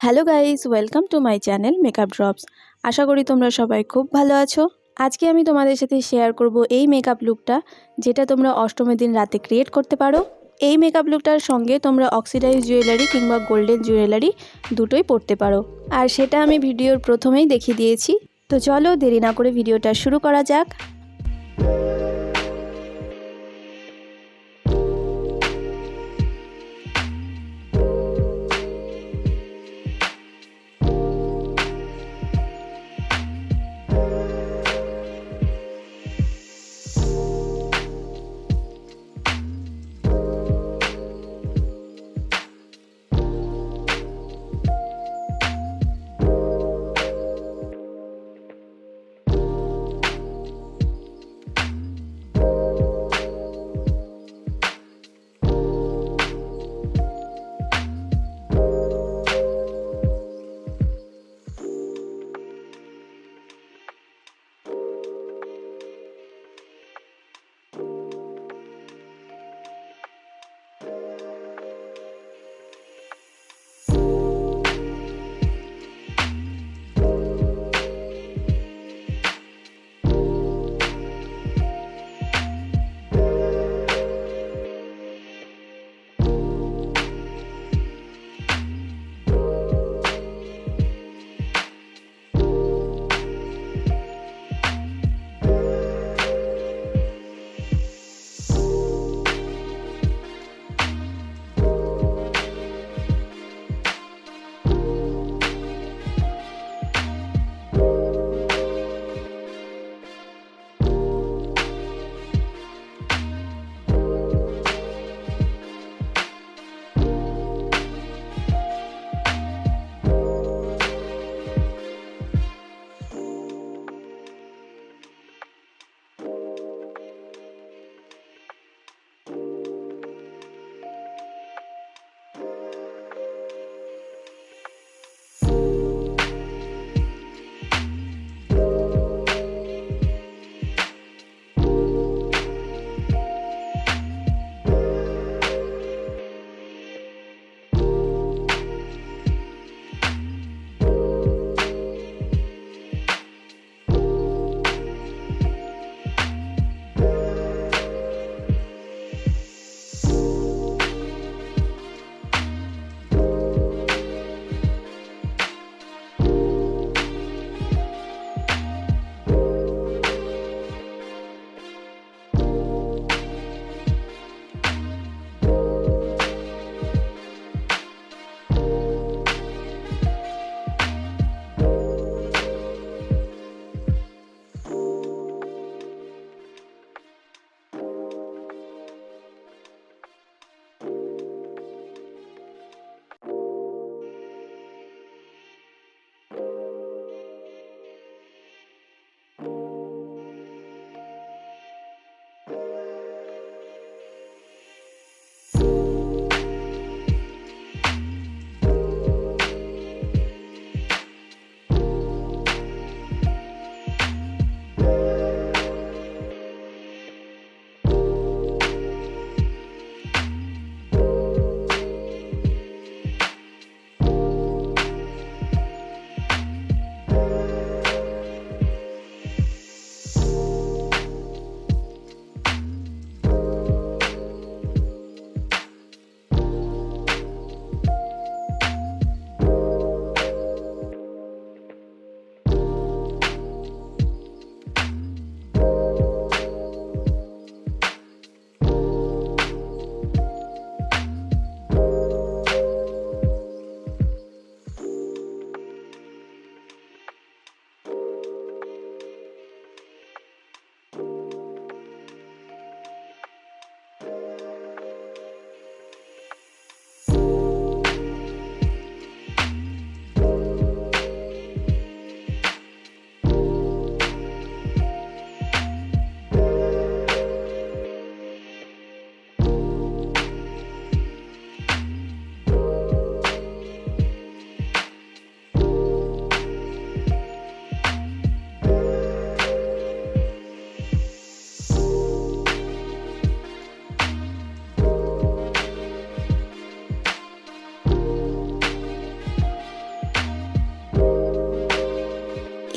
Hello guys, welcome to my channel makeup drops. আশা করি তোমরা সবাই খুব ভালো আছো। আজকে আমি তোমাদের সাথে শেয়ার করব এই মেকআপ লুকটা, যেটা তোমরা অষ্টমীর দিন রাতে ক্রিয়েট করতে পারো। এই মেকআপ লুকটার সঙ্গে তোমরা অক্সিডাইজ জুয়েলারি কিংবা গোল্ডেন জুয়েলারি দুটোই পরতে পারো, আর সেটা আমি ভিডিওর প্রথমেই দেখিয়ে দিয়েছি। তো চলো দেরি না করে ভিডিওটা শুরু করা যাক।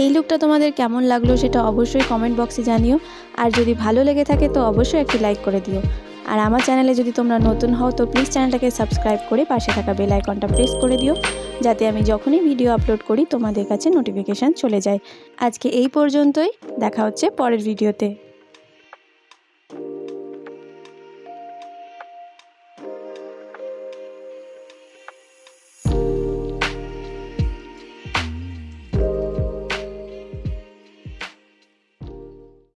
এই লুকটা তোমাদের কেমন লাগলো সেটা অবশ্যই কমেন্ট বক্সে জানিও। আর যদি ভালো লেগে থাকে তো অবশ্যই একটি লাইক করে দিও। আর আমার চ্যানেলে যদি তোমরা নতুন হও তো প্লিজ চ্যানেলটাকে সাবস্ক্রাইব করে পাশে থাকা বেল আইকনটা প্রেস করে দিও, যাতে আমি যখনই ভিডিও আপলোড করি তোমাদের কাছে নোটিফিকেশান চলে যায়। আজকে এই পর্যন্তই, দেখা হচ্ছে পরের ভিডিওতে।